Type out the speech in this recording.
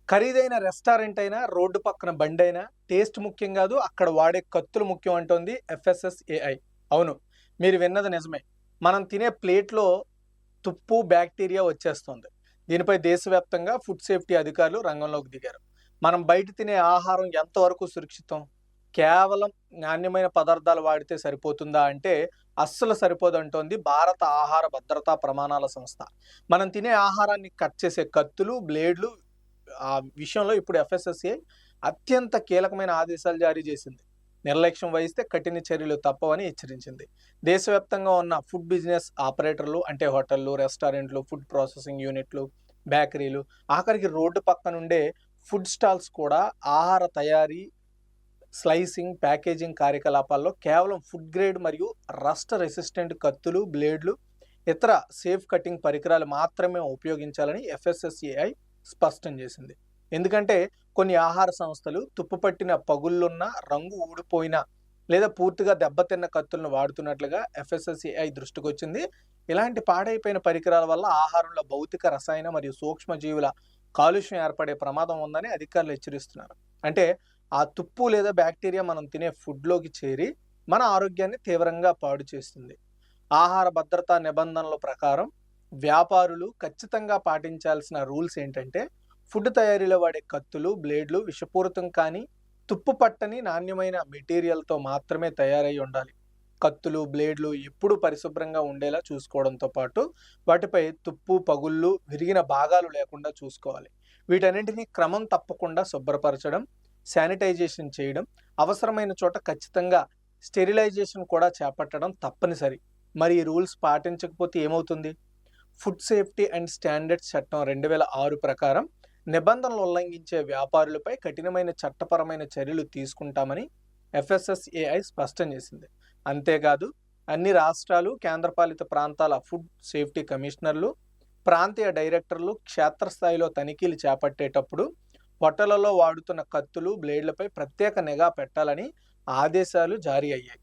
ఖరీదైన రెస్టారెంట్ అయినా, రోడ్డు పక్కన బండైనా టేస్ట్ ముఖ్యం గాదు, అక్కడ వాడే కత్తులు ముఖ్యం అంటోంది ఎఫ్ఎస్ఎస్ఏఐ. అవును, మీరు విన్నది నిజమే. మనం తినే ప్లేట్‌లో తుప్పు, బ్యాక్టీరియా వచ్చేస్తోంది. దీనిపై దేశవ్యాప్తంగా ఫుడ్ సేఫ్టీ అధికారులు రంగంలోకి దిగారు. మనం బయట తినే ఆహారం ఎంతవరకు సురక్షితం? కేవలం నాణ్యమైన పదార్థాలు వాడితే సరిపోతుందా అంటే, అస్సలు సరిపోదంటోంది భారత ఆహార భద్రతా ప్రమాణాల సంస్థ. మనం తినే ఆహారాన్ని కట్ చేసే కత్తులు, బ్లేడ్లు ఆ విషయంలో ఇప్పుడు ఎఫ్ఎస్ఎస్ఏ అత్యంత కీలకమైన ఆదేశాలు జారీ చేసింది. నిర్లక్ష్యం వహిస్తే కఠిన చర్యలు తప్పవని హెచ్చరించింది. దేశవ్యాప్తంగా ఉన్న ఫుడ్ బిజినెస్ ఆపరేటర్లు అంటే హోటళ్లు, రెస్టారెంట్లు, ఫుడ్ ప్రాసెసింగ్ యూనిట్లు, బేకరీలు, ఆఖరికి రోడ్డు పక్కనుండే ఫుడ్ స్టాల్స్ కూడా ఆహార తయారీ, స్లైసింగ్, ప్యాకేజింగ్ కార్యకలాపాల్లో కేవలం ఫుడ్ గ్రేడ్ మరియు రస్ట్ రెసిస్టెంట్ కత్తులు, బ్లేడ్లు, ఇతర సేఫ్ కటింగ్ పరికరాలు మాత్రమే ఉపయోగించాలని ఎఫ్ఎస్ఎస్ఏఐ స్పష్టం చేసింది. ఎందుకంటే కొన్ని ఆహార సంస్థలు తుప్పుపట్టిన, పగుళ్ళున్న, రంగు ఊడిపోయిన లేదా పూర్తిగా దెబ్బతిన్న కత్తులను వాడుతున్నట్లుగా ఎఫ్ఎస్ఎస్ఏఐ దృష్టికొచ్చింది. ఇలాంటి పాడైపోయిన పరికరాల వల్ల ఆహారంలో భౌతిక, రసాయన మరియు సూక్ష్మజీవుల కాలుష్యం ఏర్పడే ప్రమాదం ఉందని అధికారులు హెచ్చరిస్తున్నారు. అంటే ఆ తుప్పు లేదా బ్యాక్టీరియా మనం తినే ఫుడ్లోకి చేరి మన ఆరోగ్యాన్ని తీవ్రంగా పాడు చేస్తుంది. ఆహార భద్రతా నిబంధనల ప్రకారం వ్యాపారులు ఖచ్చితంగా పాటించాల్సిన రూల్స్ ఏంటంటే, ఫుడ్ తయారీలో వాడే కత్తులు, బ్లేడ్లు విషపూరితం కానీ, తుప్పు పట్టని నాణ్యమైన మెటీరియల్తో మాత్రమే తయారై ఉండాలి. కత్తులు, బ్లేడ్లు ఎప్పుడూ పరిశుభ్రంగా ఉండేలా చూసుకోవడంతో పాటు వాటిపై తుప్పు, పగుళ్ళు, విరిగిన భాగాలు లేకుండా చూసుకోవాలి. వీటన్నింటినీ క్రమం తప్పకుండా శుభ్రపరచడం, శానిటైజేషన్ చేయడం, అవసరమైన చోట ఖచ్చితంగా స్టెరిలైజేషన్ కూడా చేపట్టడం తప్పనిసరి. మరి ఈ రూల్స్ పాటించకపోతే ఏమవుతుంది? ఫుడ్ సేఫ్టీ అండ్ స్టాండర్డ్స్ చట్టం 2006 ప్రకారం నిబంధనలు ఉల్లంఘించే వ్యాపారులపై కఠినమైన చట్టపరమైన చర్యలు తీసుకుంటామని ఎఫ్ఎస్ఎస్ఏఐ స్పష్టం చేసింది. అంతేకాదు అన్ని రాష్ట్రాలు, కేంద్రపాలిత ప్రాంతాల ఫుడ్ సేఫ్టీ కమిషనర్లు, ప్రాంతీయ డైరెక్టర్లు క్షేత్రస్థాయిలో తనిఖీలు చేపట్టేటప్పుడు హోటళ్లలో వాడుతున్న కత్తులు, బ్లేడ్లపై ప్రత్యేక నిఘా పెట్టాలని ఆదేశాలు జారీ అయ్యాయి.